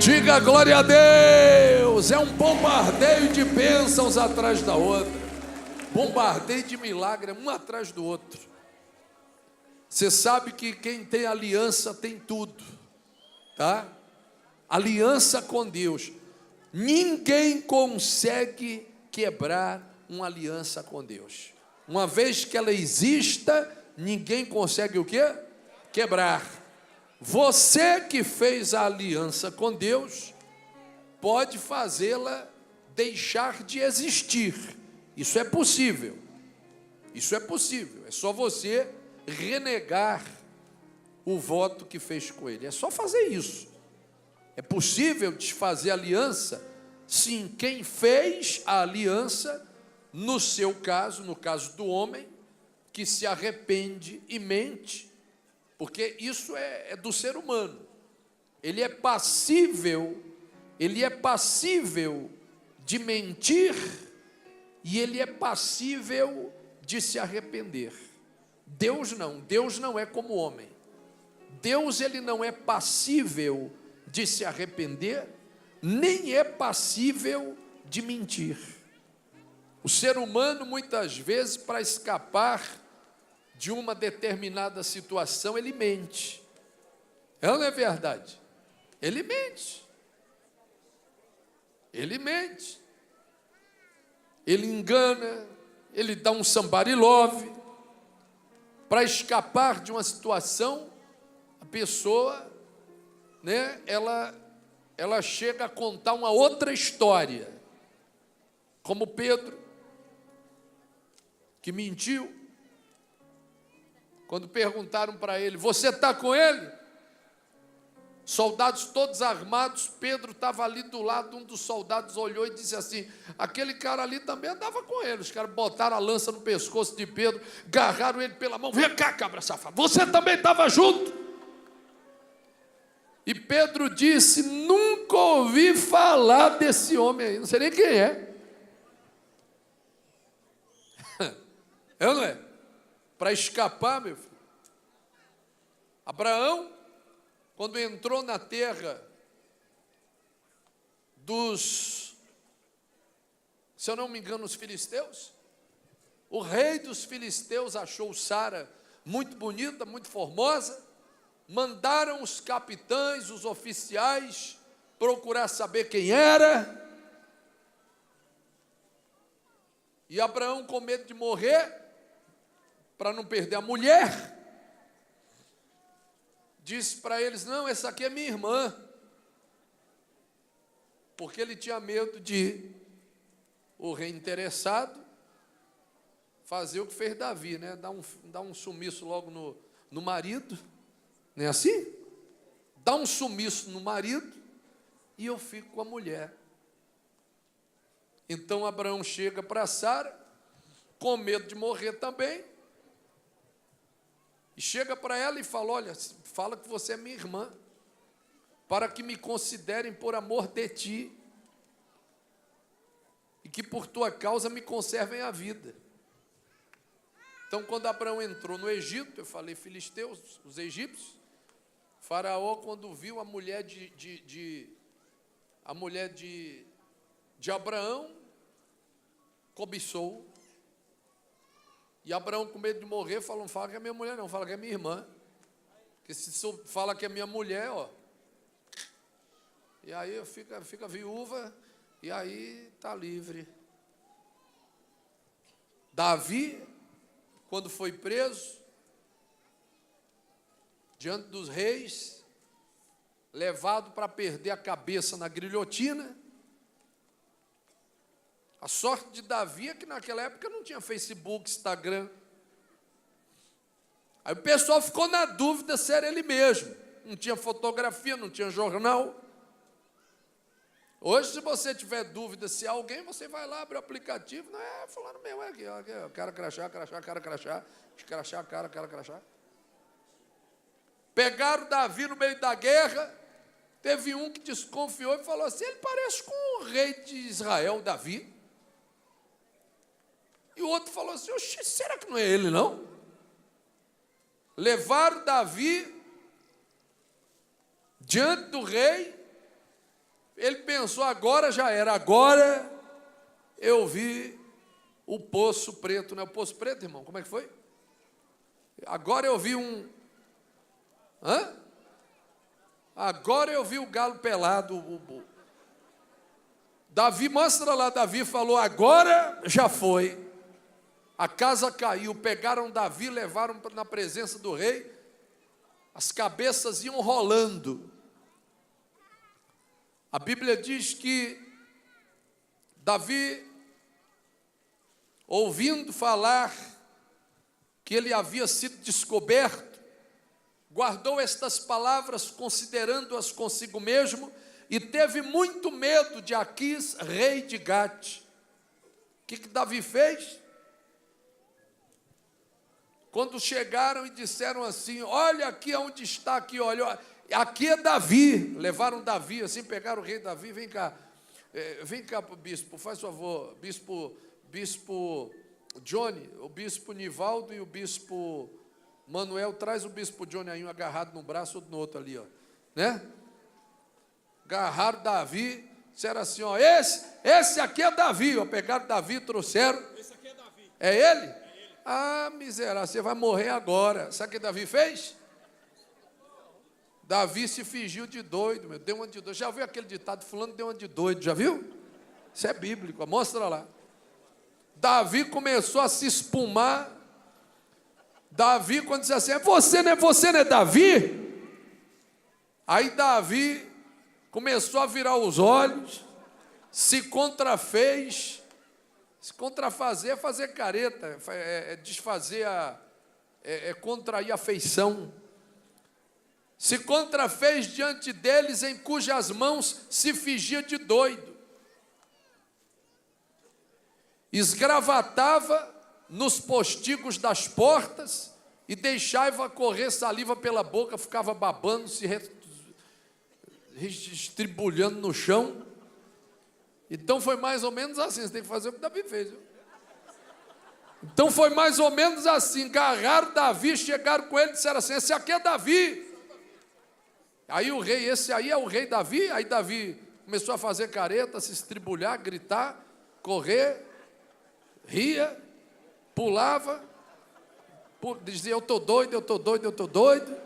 Diga glória a Deus. É um bombardeio de bênçãos atrás da outra. Bombardeio de milagre, um atrás do outro. Você sabe que quem tem aliança tem tudo, tá? Aliança com Deus. Ninguém consegue quebrar uma aliança com Deus. Uma vez que ela exista, ninguém consegue o quê? Quebrar. Você que fez a aliança com Deus, pode fazê-la deixar de existir. Isso é possível. Isso é possível. É só você renegar o voto que fez com Ele. É só fazer isso. É possível desfazer a aliança? Sim, quem fez a aliança, no seu caso, no caso do homem, que se arrepende e mente, porque isso é do ser humano. Ele é passível de mentir e ele é passível de se arrepender. Deus não é como o homem. Deus, ele não é passível de se arrepender, nem é passível de mentir. O ser humano, muitas vezes, para escapar de uma determinada situação, ele mente. É ou não é verdade? Ele mente. Ele mente. Ele engana, ele dá um somebody love. Para escapar de uma situação, a pessoa, ela chega a contar uma outra história. Como Pedro, que mentiu. Quando perguntaram para ele, você está com ele? Soldados todos armados, Pedro estava ali do lado, um dos soldados olhou e disse assim, aquele cara ali também andava com ele. Os caras botaram a lança no pescoço de Pedro, agarraram ele pela mão, vem cá, cabra safado, você também estava junto? E Pedro disse, nunca ouvi falar desse homem aí, não sei nem quem é. É ou não é? Para escapar, meu filho. Abraão, quando entrou na terra dos, se eu não me engano, os filisteus, o rei dos filisteus achou Sara muito bonita, muito formosa, mandaram os capitães, os oficiais, procurar saber quem era, e Abraão, com medo de morrer, para não perder a mulher, disse para eles, não, essa aqui é minha irmã, porque ele tinha medo de o rei interessado fazer o que fez Davi, dar um sumiço logo no marido, não é assim? Dá um sumiço no marido e eu fico com a mulher. Então Abraão chega para Sara, com medo de morrer também, e chega para ela e fala, olha, fala que você é minha irmã, para que me considerem por amor de ti, e que por tua causa me conservem a vida. Então, quando Abraão entrou no Egito, eu falei, filisteus, os egípcios, Faraó, quando viu a mulher de Abraão, cobiçou. E Abraão, com medo de morrer, falou, não fala que é minha mulher não, fala que é minha irmã. Porque se fala que é minha mulher, e aí fica viúva, e aí está livre. Davi, quando foi preso, diante dos reis, levado para perder a cabeça na guilhotina. A sorte de Davi é que naquela época não tinha Facebook, Instagram. Aí o pessoal ficou na dúvida se era ele mesmo. Não tinha fotografia, não tinha jornal. Hoje, se você tiver dúvida se é alguém, você vai lá, abre o aplicativo. Não é fulano mesmo, é aqui, ó, cara crachá, escrachar, cara crachá. Pegaram Davi no meio da guerra. Teve um que desconfiou e falou assim, ele parece com o rei de Israel, Davi. E o outro falou assim, oxe, será que não é ele, não? Levaram Davi diante do rei, Ele pensou, agora já era, agora eu vi o poço preto, não é o poço preto, irmão? Como é que foi? Agora eu vi um... Hã? Agora eu vi o galo pelado. Davi, mostra lá, Davi falou, agora já foi. A casa caiu, pegaram Davi, levaram na presença do rei, as cabeças iam rolando. A Bíblia diz que Davi, ouvindo falar que ele havia sido descoberto, guardou estas palavras, considerando-as consigo mesmo, e teve muito medo de Aquis, rei de Gate. O que Davi fez? Quando chegaram e disseram assim, olha aqui onde está, aqui, olha, aqui é Davi. Levaram Davi, assim, pegaram o rei Davi, vem cá para o bispo, faz favor, bispo Johnny, o bispo Nivaldo e o bispo Manuel, traz o bispo Johnny aí, um agarrado num braço, outro no outro ali, ó, né? Agarraram Davi, disseram assim, ó, esse aqui é Davi, ó, pegaram Davi, trouxeram. Esse aqui é Davi. É ele? Ah, miserável, você vai morrer agora. Sabe o que Davi fez? Davi se fingiu de doido, meu, deu uma de doido. Já viu aquele ditado, fulano deu uma de doido, já viu? Isso é bíblico, mostra lá. Davi começou a se espumar. Davi, quando disse assim, você não é Davi? Aí Davi começou a virar os olhos, se contrafez. Se contrafazer é fazer careta, é desfazer, é contrair a feição. Se contrafez diante deles, em cujas mãos se fingia de doido. Esgravatava nos postigos das portas e deixava correr saliva pela boca, ficava babando, se estribulhando no chão. Então foi mais ou menos assim, você tem que fazer o que Davi fez. Viu? Então foi mais ou menos assim, agarraram Davi, chegaram com ele e disseram assim, esse aqui é Davi. Aí o rei, esse aí é o rei Davi. Aí Davi começou a fazer careta, se estribulhar, gritar, correr, ria, pulava, dizia, eu estou doido, eu estou doido, eu estou doido.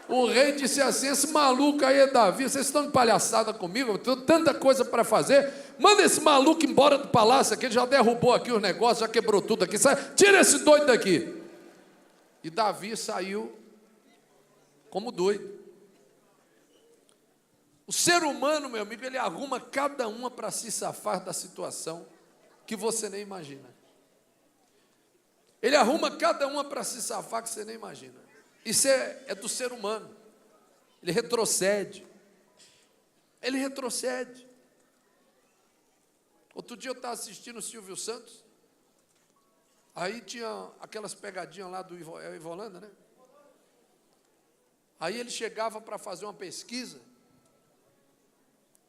O rei disse assim, esse maluco aí é Davi, vocês estão de palhaçada comigo, eu tenho tanta coisa para fazer, manda esse maluco embora do palácio aqui, ele já derrubou aqui os negócios, já quebrou tudo aqui, tira esse doido daqui. E Davi saiu como doido. O ser humano, meu amigo, ele arruma cada uma para se safar da situação que você nem imagina. Ele arruma cada uma para se safar que você nem imagina. Isso é do ser humano. Ele retrocede. Ele retrocede. Outro dia eu estava assistindo o Silvio Santos. Aí tinha aquelas pegadinhas lá do Ivo Holanda, né? Aí ele chegava para fazer uma pesquisa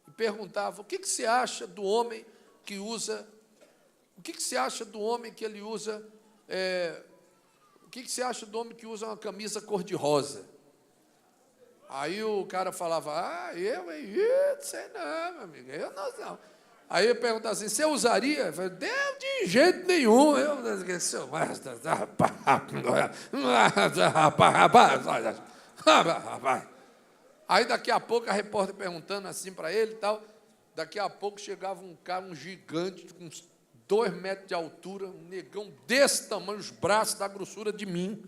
e perguntava, o que você acha do homem que usa... O que você acha do homem que ele usa... O que você acha do homem que usa uma camisa cor-de-rosa? Aí o cara falava, eu sei não, meu amigo, eu não. Aí ele perguntava assim, você usaria? Eu falei, de jeito nenhum. Aí daqui a pouco a repórter perguntando assim para ele e tal, daqui a pouco chegava um cara, um gigante, com uns 2 metros de altura, um negão desse tamanho, os braços da grossura de mim,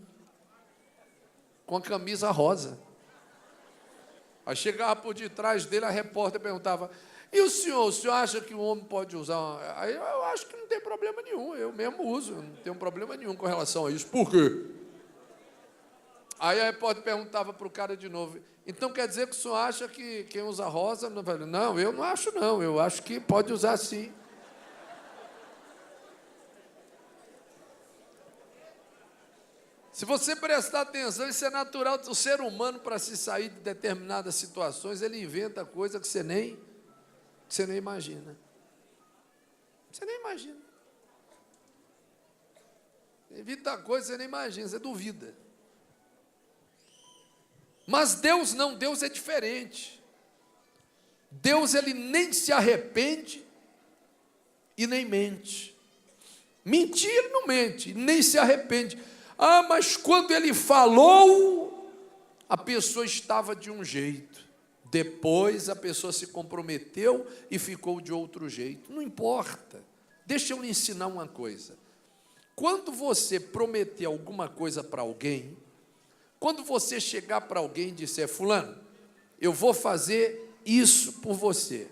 com a camisa rosa. Aí chegava por detrás dele, a repórter perguntava, e o senhor acha que o homem pode usar? Aí eu acho que não tem problema nenhum, eu mesmo uso, não tenho problema nenhum com relação a isso. Por quê? Aí a repórter perguntava para o cara de novo, então quer dizer que o senhor acha que quem usa rosa... Não, eu não acho não, eu acho que pode usar sim. Se você prestar atenção, isso é natural. O ser humano, para se sair de determinadas situações, ele inventa coisa que você nem imagina. Você nem imagina. Inventa coisa que você nem imagina, você duvida. Mas Deus não, Deus é diferente. Deus, ele nem se arrepende e nem mente. Mentir, ele não mente, nem se arrepende. Ah, mas quando ele falou, a pessoa estava de um jeito. Depois a pessoa se comprometeu e ficou de outro jeito. Não importa. Deixa eu lhe ensinar uma coisa. Quando você prometer alguma coisa para alguém, quando você chegar para alguém e disser, fulano, eu vou fazer isso por você.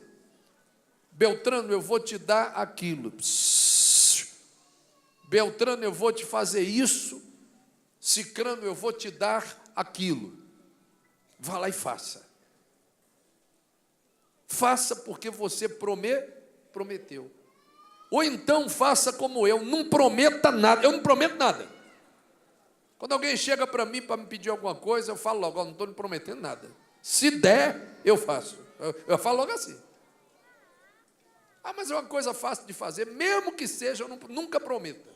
Beltrano, eu vou te dar aquilo. Beltrano, eu vou te fazer isso. Cicrano, eu vou te dar aquilo. Vá lá e faça. Faça porque você prometeu. Ou então faça como eu, não prometa nada. Eu não prometo nada. Quando alguém chega para mim para me pedir alguma coisa, eu falo logo, não estou lhe prometendo nada. Se der, eu faço. Eu falo logo assim. Ah, mas é uma coisa fácil de fazer, mesmo que seja, eu nunca prometa.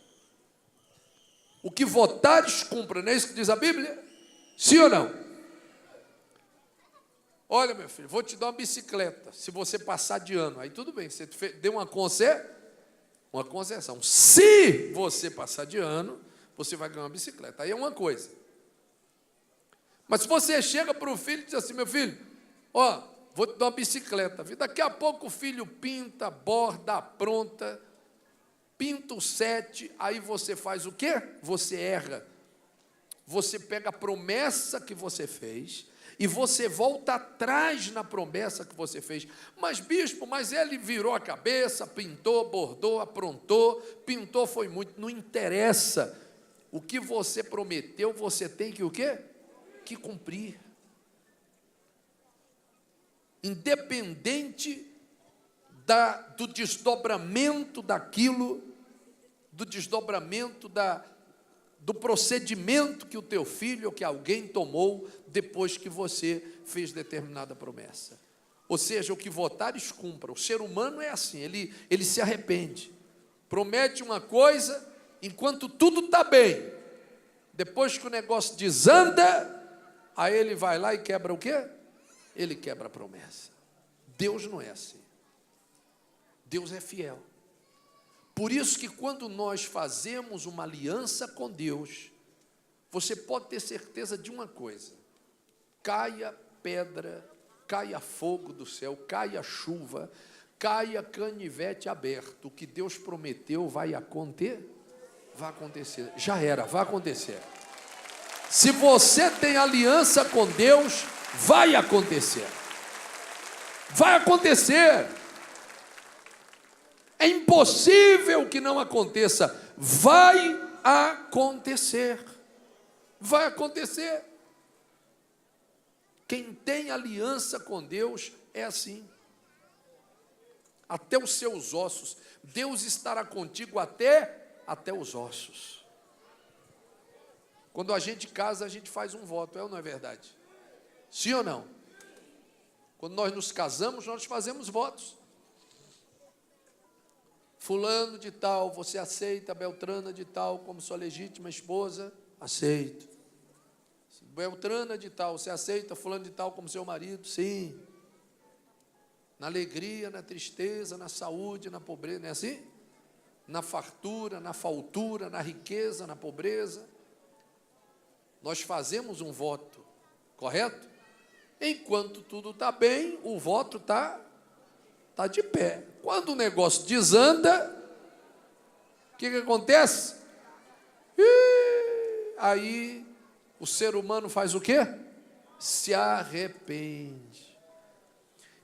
O que votares, cumpra, não é isso que diz a Bíblia? Sim ou não? Olha, meu filho, vou te dar uma bicicleta, se você passar de ano. Aí tudo bem, você deu uma concessão. Se você passar de ano, você vai ganhar uma bicicleta. Aí é uma coisa. Mas se você chega para o filho e diz assim, meu filho, ó, vou te dar uma bicicleta. Daqui a pouco o filho pinta, borda, apronta, pinta o 7, aí você faz o quê? Você erra. Você pega a promessa que você fez e você volta atrás na promessa que você fez. Mas, bispo, mas ele virou a cabeça, pintou, bordou, aprontou, pintou, foi muito. Não interessa. O que você prometeu, você tem que o quê? Que cumprir. Independente do desdobramento daquilo, do desdobramento do procedimento que o teu filho ou que alguém tomou depois que você fez determinada promessa. Ou seja, o que votares cumpra. O ser humano é assim, ele se arrepende. Promete uma coisa enquanto tudo está bem. Depois que o negócio desanda, aí ele vai lá e quebra o quê? Ele quebra a promessa. Deus não é assim. Deus é fiel. Por isso que quando nós fazemos uma aliança com Deus, você pode ter certeza de uma coisa: caia pedra, caia fogo do céu, caia chuva, caia canivete aberto, o que Deus prometeu vai acontecer. Vai acontecer, já era, vai acontecer. Se você tem aliança com Deus, vai acontecer. Vai acontecer. É impossível que não aconteça. Vai acontecer. Vai acontecer. Quem tem aliança com Deus é assim. Até os seus ossos. Deus estará contigo até os ossos. Quando a gente casa, a gente faz um voto, é ou não é verdade? Sim ou não? Quando nós nos casamos, nós fazemos votos. Fulano de tal, você aceita Beltrana de tal como sua legítima esposa? Aceito. Beltrana de tal, você aceita fulano de tal como seu marido? Sim. Na alegria, na tristeza, na saúde, na pobreza, não é assim? Na fartura, na faltura, na riqueza, na pobreza. Nós fazemos um voto, correto? Enquanto tudo está bem, o voto está de pé. Quando o negócio desanda, o que acontece? Aí o ser humano faz o quê? Se arrepende.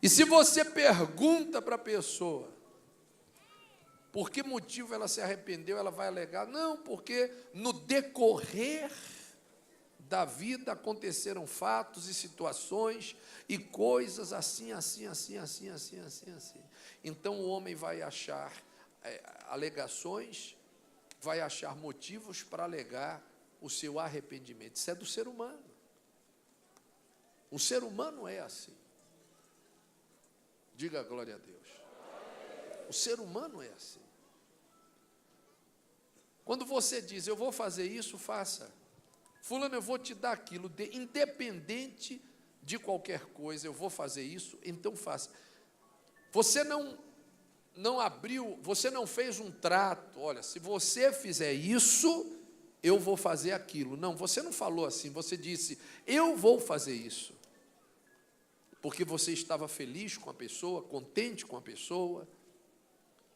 E se você pergunta para a pessoa por que motivo ela se arrependeu, ela vai alegar, não, porque no decorrer da vida aconteceram fatos e situações e coisas assim. Então o homem vai achar alegações, vai achar motivos para alegar o seu arrependimento. Isso é do ser humano. O ser humano é assim. Diga glória a Deus. O ser humano é assim. Quando você diz, eu vou fazer isso, faça. Fulano, eu vou te dar aquilo, independente de qualquer coisa, eu vou fazer isso, então faça. Você não abriu, você não fez um trato. Olha, se você fizer isso, eu vou fazer aquilo. Não, você não falou assim. Você disse, eu vou fazer isso. Porque você estava feliz com a pessoa, contente com a pessoa.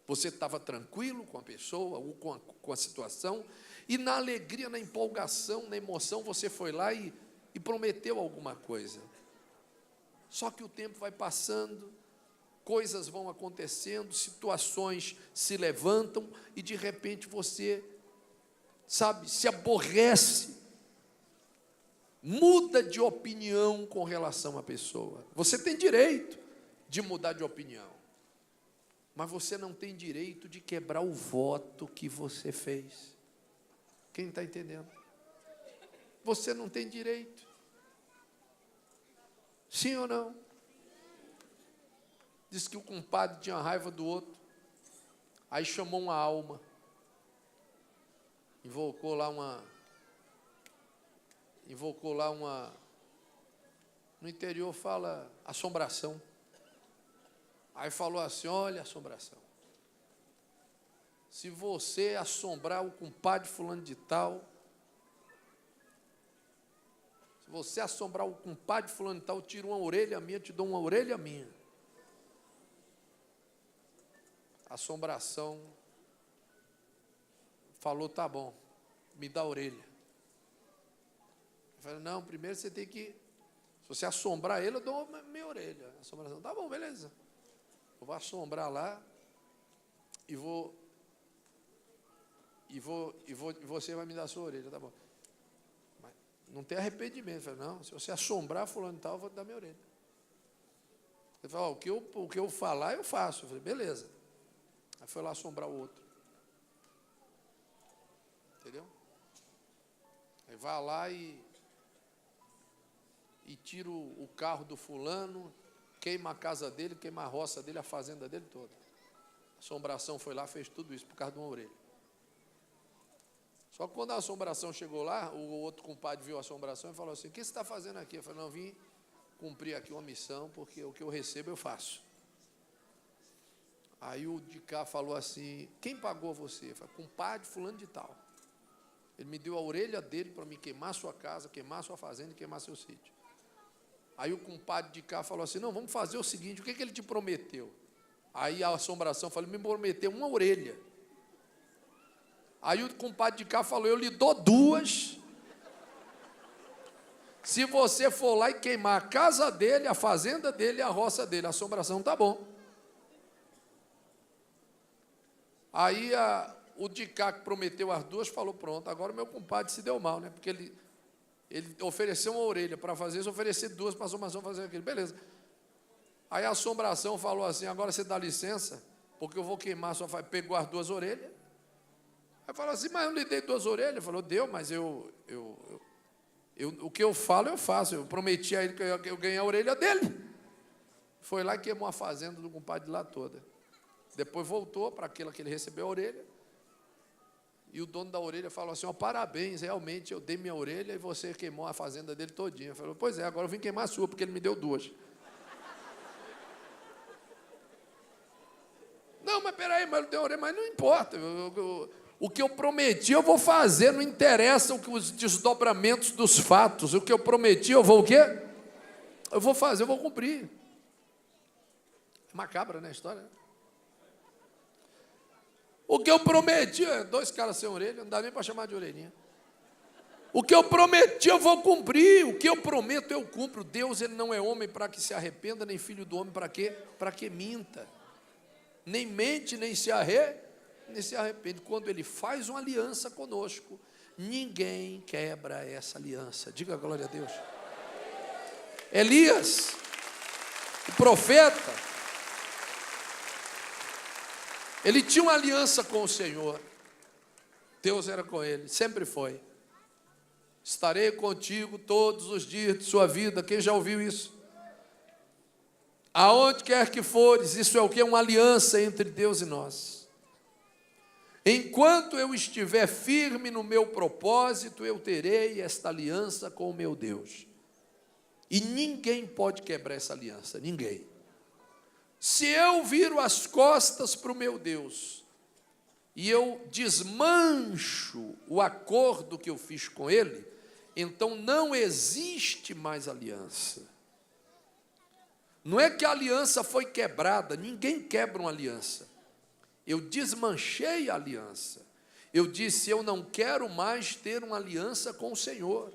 Você estava tranquilo com a pessoa, ou com a situação. E na alegria, na empolgação, na emoção, você foi lá e prometeu alguma coisa. Só que o tempo vai passando, coisas vão acontecendo, situações se levantam e de repente você, sabe, se aborrece, muda de opinião com relação à pessoa. Você tem direito de mudar de opinião, mas você não tem direito de quebrar o voto que você fez. Quem está entendendo? Você não tem direito. Sim ou não? Diz que o compadre tinha raiva do outro, aí chamou uma alma, invocou lá uma, no interior fala assombração. Aí falou assim, olha, assombração, se você assombrar o compadre fulano de tal, se você assombrar o compadre fulano de tal, eu tiro uma orelha minha, te dou uma orelha minha. Assombração falou, tá bom, me dá a orelha. Eu falei, não, primeiro você tem que, se você assombrar ele, eu dou minha orelha. Assombração, tá bom, beleza. Eu vou assombrar lá e você vai me dar a sua orelha, tá bom. Mas não tem arrependimento. Eu falei, não, se você assombrar fulano e tal, eu vou te dar minha orelha. Ele falou, o que eu falar, eu faço. Eu falei, beleza. Aí foi lá assombrar o outro. Entendeu? Aí vai lá e tira o carro do fulano, queima a casa dele, queima a roça dele, a fazenda dele toda. A assombração foi lá, fez tudo isso por causa de uma orelha. Só que quando a assombração chegou lá, o outro compadre viu a assombração e falou assim, o que você está fazendo aqui? Eu falei, não, vim cumprir aqui uma missão, porque o que eu recebo eu faço. Aí o de cá falou assim, quem pagou você? Eu falei, compadre fulano de tal. Ele me deu a orelha dele para me queimar sua casa, queimar sua fazenda e queimar seu sítio. Aí o compadre de cá falou assim, não, vamos fazer o seguinte, o que ele te prometeu? Aí a assombração falou, me prometeu uma orelha. Aí o compadre de cá falou, eu lhe dou duas, se você for lá e queimar a casa dele, a fazenda dele e a roça dele. A assombração, tá bom. Aí o de cá que prometeu as duas falou, pronto, agora o meu compadre se deu mal, né? Porque ele ofereceu uma orelha para fazer isso, oferecer duas para a assombração fazer aquilo, beleza. Aí a assombração falou assim, agora você dá licença, porque eu vou queimar sua fazenda. Pegou as duas orelhas. Aí falou assim, mas eu lhe dei duas orelhas. Falou, deu, mas o que eu falo, eu faço. Eu prometi a ele que eu ganhei a orelha dele. Foi lá e queimou a fazenda do compadre de lá toda. Depois voltou para aquela que ele recebeu a orelha. E o dono da orelha falou assim, parabéns, realmente eu dei minha orelha e você queimou a fazenda dele todinha. Falou, pois é, agora eu vim queimar a sua, porque ele me deu duas. Não, mas peraí, mas eu dei a orelha, mas não importa. O que eu prometi eu vou fazer, não interessa os desdobramentos dos fatos. O que eu prometi eu vou o quê? Eu vou fazer, eu vou cumprir. É macabra, né, a história? O que eu prometi, dois caras sem orelha, não dá nem para chamar de orelhinha. O que eu prometi eu vou cumprir, o que eu prometo eu cumpro. Deus, ele não é homem para que se arrependa, nem filho do homem para quê? Para que minta. Nem mente, nem se arrepende. Quando ele faz uma aliança conosco, ninguém quebra essa aliança. Diga glória a Deus. Elias, o profeta, ele tinha uma aliança com o Senhor. Deus era com ele, sempre foi. Estarei contigo todos os dias de sua vida. Quem já ouviu isso? Aonde quer que fores, isso é o que? Uma aliança entre Deus e nós. Enquanto eu estiver firme no meu propósito, eu terei esta aliança com o meu Deus. E ninguém pode quebrar essa aliança, ninguém. Se eu viro as costas para o meu Deus e eu desmancho o acordo que eu fiz com Ele, então não existe mais aliança. Não é que a aliança foi quebrada, ninguém quebra uma aliança. Eu desmanchei a aliança. Eu disse, eu não quero mais ter uma aliança com o Senhor.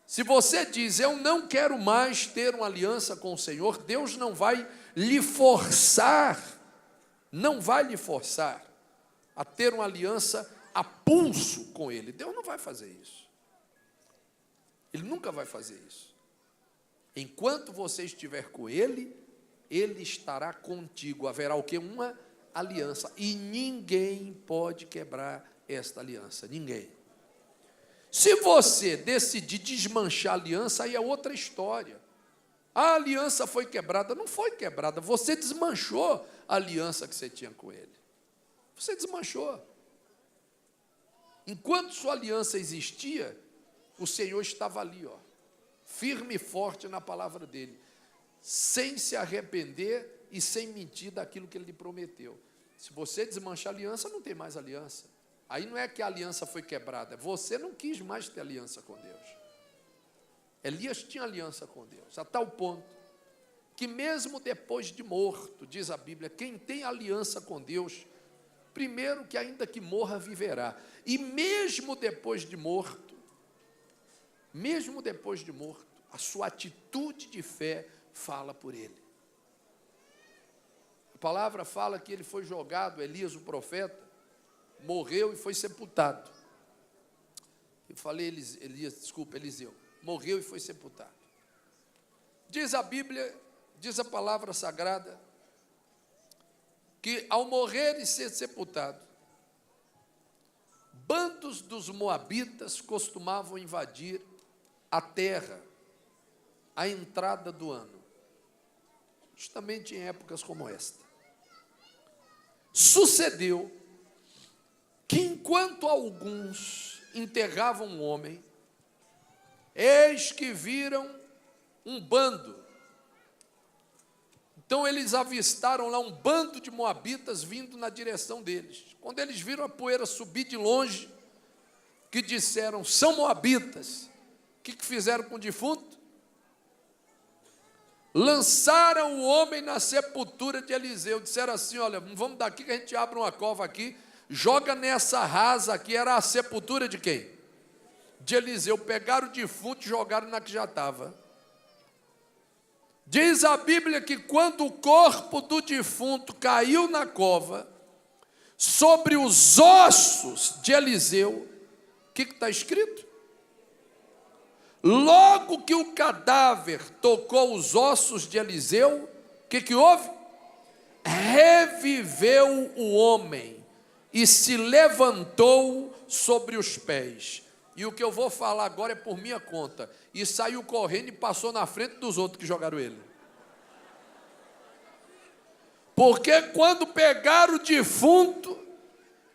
Se você diz, eu não quero mais ter uma aliança com o Senhor, Deus não vai lhe forçar, a ter uma aliança a pulso com Ele. Deus não vai fazer isso. Ele nunca vai fazer isso. Enquanto você estiver com Ele, Ele estará contigo. Haverá o quê? Uma aliança. E ninguém pode quebrar esta aliança. Ninguém. Se você decidir desmanchar a aliança, aí é outra história. A aliança foi quebrada. Não foi quebrada. Você desmanchou a aliança que você tinha com Ele. Você desmanchou. Enquanto sua aliança existia, o Senhor estava ali, ó, firme e forte na palavra dEle, sem se arrepender e sem mentir daquilo que Ele lhe prometeu. Se você desmanchar a aliança, não tem mais aliança. Aí não é que a aliança foi quebrada, você não quis mais ter aliança com Deus. Elias tinha aliança com Deus, a tal ponto que mesmo depois de morto, diz a Bíblia, quem tem aliança com Deus, primeiro que ainda que morra, viverá. E mesmo depois de morto, a sua atitude de fé fala por ele. A palavra fala que ele foi jogado, Elias, o profeta, morreu e foi sepultado. Eu falei Eliseu. Morreu e foi sepultado. Diz a Bíblia, diz a palavra sagrada, que ao morrer e ser sepultado, bandos dos moabitas costumavam invadir a terra, a entrada do ano, justamente em épocas como esta. Sucedeu que enquanto alguns enterravam um homem, eis que viram um bando. Então eles avistaram lá um bando de moabitas vindo na direção deles. Quando eles viram a poeira subir de longe, que disseram, são moabitas. O que fizeram com o defunto? Lançaram o homem na sepultura de Eliseu. Disseram assim, olha, vamos daqui que a gente abre uma cova aqui, joga nessa rasa aqui. Era a sepultura de quem? De Eliseu. Pegaram o defunto e jogaram na que já estava. Diz a Bíblia que quando o corpo do defunto caiu na cova, sobre os ossos de Eliseu, o que está escrito? Logo que o cadáver tocou os ossos de Eliseu, o que houve? Reviveu o homem e se levantou sobre os pés. E o que eu vou falar agora é por minha conta. E saiu correndo e passou na frente dos outros que jogaram ele. Porque quando pegaram o defunto,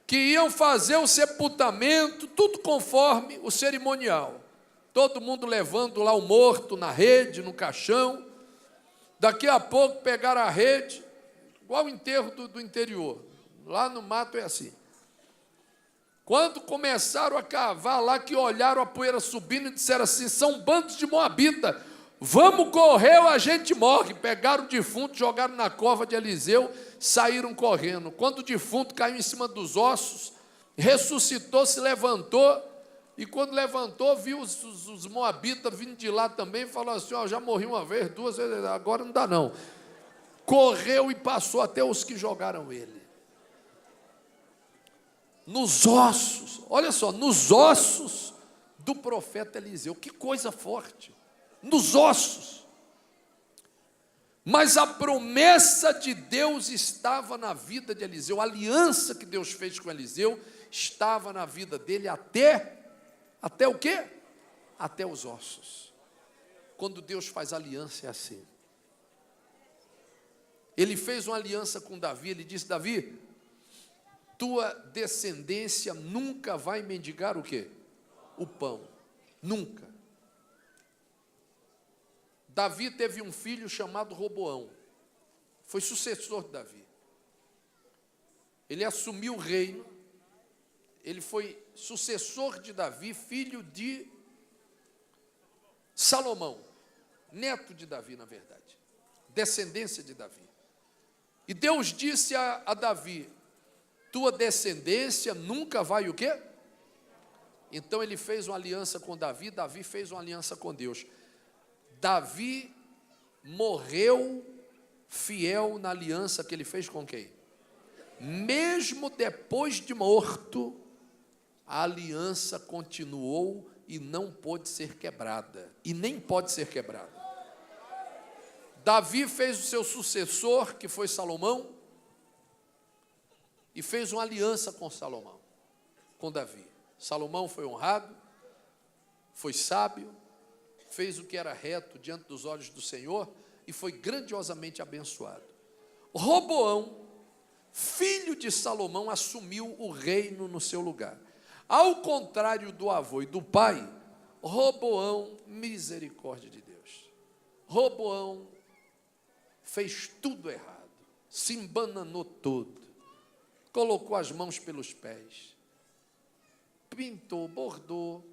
que iam fazer o sepultamento, tudo conforme o cerimonial. Todo mundo levando lá o morto na rede, no caixão. Daqui a pouco pegaram a rede, igual o enterro do interior. Lá no mato é assim. Quando começaram a cavar lá, que olharam a poeira subindo e disseram assim, são bandos de moabita, vamos correr ou a gente morre. Pegaram o defunto, jogaram na cova de Eliseu, saíram correndo. Quando o defunto caiu em cima dos ossos, ressuscitou, se levantou, e quando levantou, viu os moabitas vindo de lá também, e falou assim, já morri uma vez, duas vezes, agora não dá não. Correu e passou até os que jogaram ele. Nos ossos, olha só, nos ossos do profeta Eliseu, que coisa forte, nos ossos. Mas a promessa de Deus estava na vida de Eliseu, a aliança que Deus fez com Eliseu estava na vida dele até o quê? Até os ossos. Quando Deus faz aliança é assim. Ele fez uma aliança com Davi, ele disse, Davi, tua descendência nunca vai mendigar o quê? O pão. Nunca. Davi teve um filho chamado Roboão. foi sucessor de Davi. Ele assumiu o reino, ele foi sucessor de Davi, filho de Salomão, neto de Davi, na verdade, descendência de Davi. E Deus disse a Davi: tua descendência nunca vai o quê? Então ele fez uma aliança com Davi, Davi fez uma aliança com Deus. Davi morreu fiel na aliança que ele fez com quem? Mesmo depois de morto, a aliança continuou e não pôde ser quebrada, e nem pode ser quebrada. Davi fez o seu sucessor, que foi Salomão, e fez uma aliança com Salomão, com Davi. Salomão foi honrado, foi sábio, fez o que era reto diante dos olhos do Senhor e foi grandiosamente abençoado. Roboão, filho de Salomão, assumiu o reino no seu lugar. Ao contrário do avô e do pai, Roboão, misericórdia de Deus, Roboão fez tudo errado, se embananou todo, colocou as mãos pelos pés, pintou, bordou,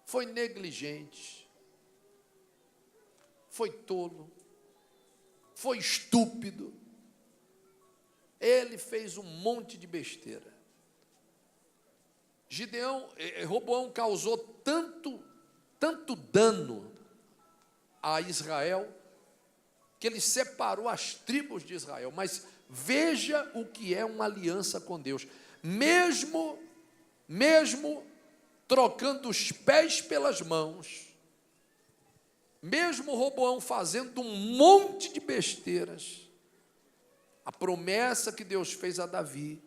foi negligente, foi tolo, foi estúpido. Ele fez um monte de besteira. Roboão causou tanto dano a Israel, que ele separou as tribos de Israel. Mas veja o que é uma aliança com Deus. Mesmo trocando os pés pelas mãos, mesmo Roboão fazendo um monte de besteiras, a promessa que Deus fez a Davi,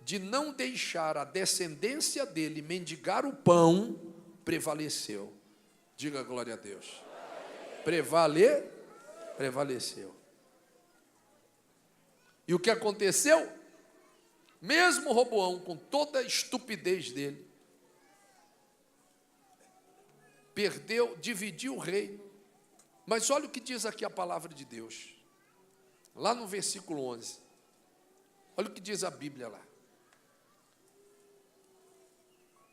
de não deixar a descendência dele mendigar o pão, prevaleceu. Diga glória a Deus. Prevaleceu. E o que aconteceu? Mesmo Roboão, com toda a estupidez dele, dividiu o reino. Mas olha o que diz aqui a palavra de Deus, lá no versículo 11. Olha o que diz a Bíblia lá.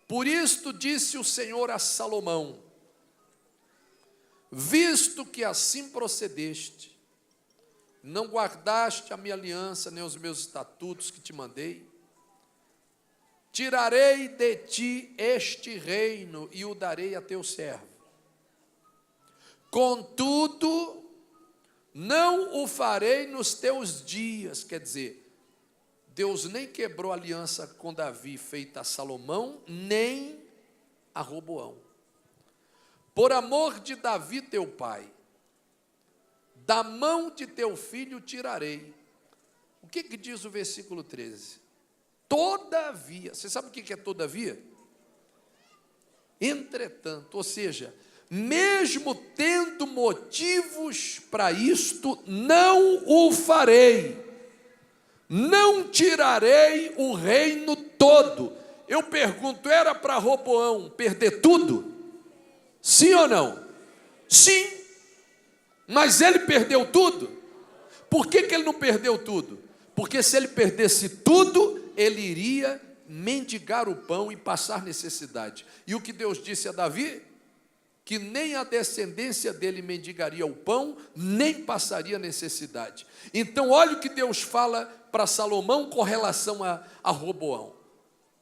Por isto disse o Senhor a Salomão: visto que assim procedeste, não guardaste a minha aliança, nem os meus estatutos que te mandei, tirarei de ti este reino e o darei a teu servo. Contudo, não o farei nos teus dias. Quer dizer, Deus nem quebrou a aliança com Davi feita a Salomão, nem a Roboão. Por amor de Davi teu pai, da mão de teu filho tirarei. O que diz o versículo 13? Todavia, você sabe o que é todavia? Entretanto, ou seja, mesmo tendo motivos para isto, não o farei, não tirarei o reino todo. Eu pergunto, era para Roboão perder tudo? Sim ou não? Sim, mas ele perdeu tudo. Por que ele não perdeu tudo? Porque se ele perdesse tudo, ele iria mendigar o pão e passar necessidade. E o que Deus disse a Davi? Que nem a descendência dele mendigaria o pão, nem passaria necessidade. Então olha o que Deus fala para Salomão com relação a Roboão: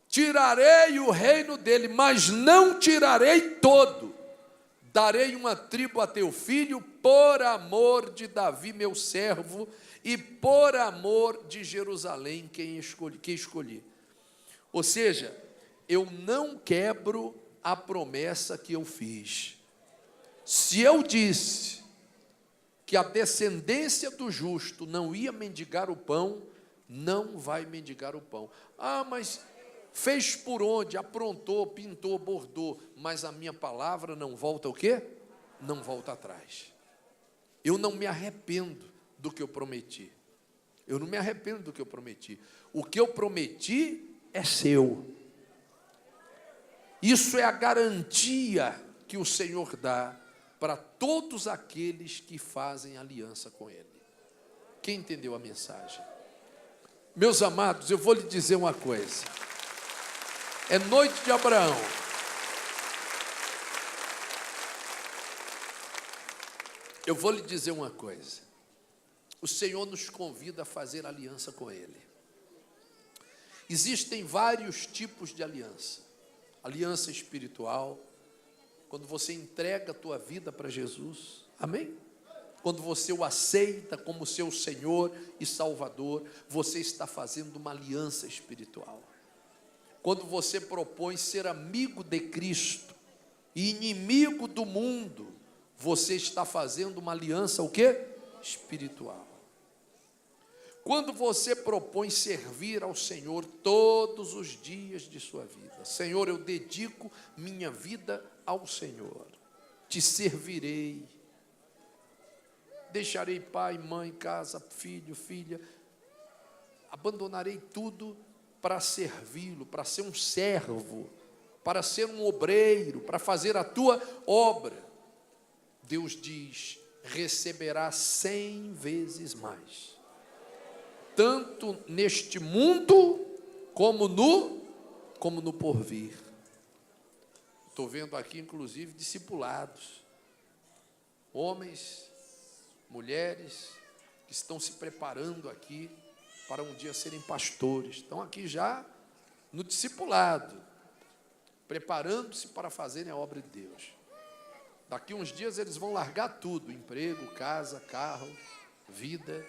tirarei o reino dele, mas não tirarei todo. Darei uma tribo a teu filho, por amor de Davi meu servo, e por amor de Jerusalém que escolhi. Ou seja, eu não quebro a promessa que eu fiz. Se eu disse que a descendência do justo não ia mendigar o pão, não vai mendigar o pão. Ah, mas fez por onde? Aprontou, pintou, bordou, mas a minha palavra não volta o quê? Não volta atrás. Eu não me arrependo do que eu prometi. Eu não me arrependo do que eu prometi. O que eu prometi é seu. Isso é a garantia que o Senhor dá para todos aqueles que fazem aliança com Ele. Quem entendeu a mensagem? Meus amados, eu vou lhe dizer uma coisa. É noite de Abraão. Eu vou lhe dizer uma coisa. O Senhor nos convida a fazer aliança com Ele. Existem vários tipos de aliança. Aliança espiritual, quando você entrega a tua vida para Jesus, amém? Quando você o aceita como seu Senhor e Salvador, você está fazendo uma aliança espiritual. Quando você propõe ser amigo de Cristo e inimigo do mundo, você está fazendo uma aliança, o quê? Espiritual. Quando você propõe servir ao Senhor todos os dias de sua vida, Senhor, eu dedico minha vida ao Senhor, te servirei, deixarei pai, mãe, casa, filho, filha, abandonarei tudo para servi-lo, para ser um servo, para ser um obreiro, para fazer a tua obra. Deus diz, receberá 100 vezes mais, tanto neste mundo, como no porvir. Estou vendo aqui, inclusive, discipulados, homens, mulheres, que estão se preparando aqui, para um dia serem pastores, estão aqui já no discipulado, preparando-se para fazerem a obra de Deus. Daqui uns dias eles vão largar tudo, emprego, casa, carro, vida,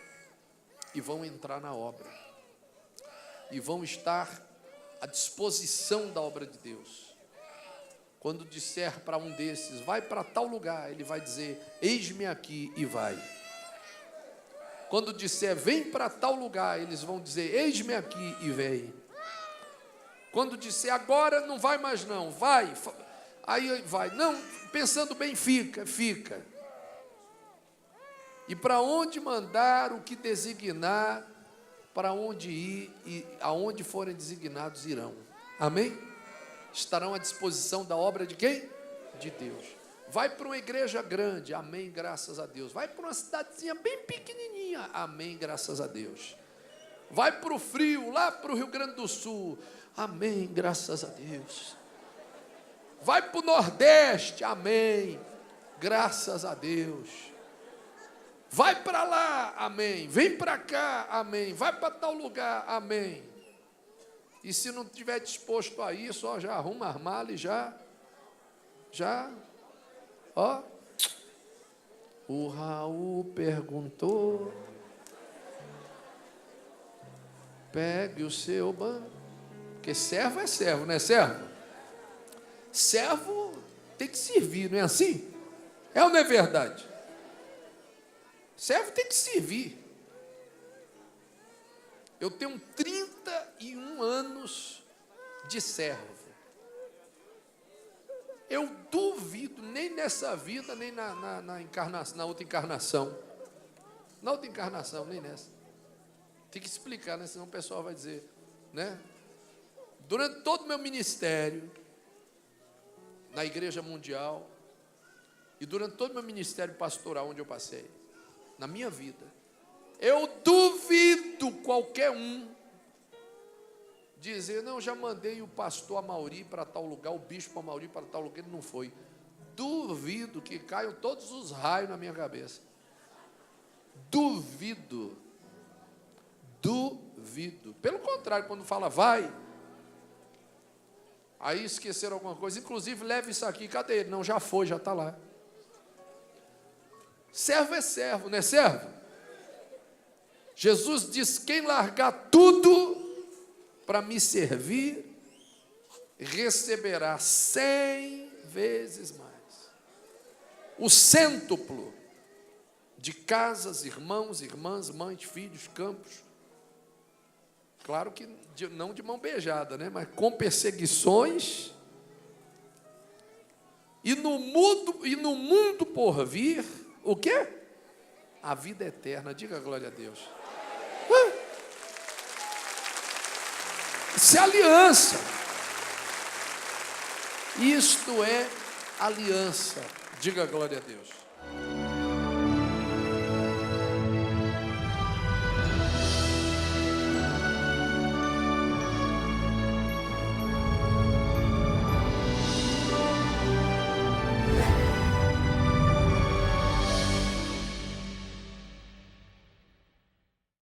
e vão entrar na obra, e vão estar à disposição da obra de Deus. Quando disser para um desses, vai para tal lugar, ele vai dizer, eis-me aqui, e vai. Quando disser, vem para tal lugar, eles vão dizer, eis-me aqui, e vem. Quando disser, agora não vai mais não, vai, aí vai, não, pensando bem, fica. E para onde mandar, o que designar, para onde ir, e aonde forem designados irão. Amém? Estarão à disposição da obra de quem? De Deus. Vai para uma igreja grande, amém, graças a Deus. Vai para uma cidadezinha bem pequenininha, amém, graças a Deus. Vai para o frio, lá para o Rio Grande do Sul, amém, graças a Deus. Vai para o Nordeste, amém, graças a Deus. Vai para lá, amém, vem para cá, amém, vai para tal lugar, amém. E se não estiver disposto a isso, ó, já arruma as malas e já, ó. O Raul perguntou, pegue o seu banco, porque servo é servo, não é servo? Servo tem que servir, não é assim? É ou não é verdade? Servo tem que servir. Eu tenho 31 anos de servo. Eu duvido, nem nessa vida, nem na encarnação, na outra encarnação. Na outra encarnação, nem nessa. Tem que explicar, né? Senão o pessoal vai dizer, né? Durante todo o meu ministério, na Igreja Mundial, e durante todo o meu ministério pastoral, onde eu passei, na minha vida, eu duvido qualquer um dizer, não, já mandei o pastor Amauri para tal lugar, o bispo Amauri para tal lugar, ele não foi. Duvido que caiam todos os raios na minha cabeça. Duvido. Pelo contrário, quando fala vai, aí esqueceram alguma coisa, inclusive leve isso aqui, cadê ele? Não, já foi, já está lá. Servo é servo, não é servo? Jesus diz, quem largar tudo para me servir, receberá 100 vezes mais. O cêntuplo de casas, irmãos, irmãs, mães, filhos, campos. Claro que não de mão beijada, né? Mas com perseguições. E no mundo por vir, o quê? A vida eterna. Diga glória a Deus. Isso é aliança. Isto é aliança. Diga glória a Deus.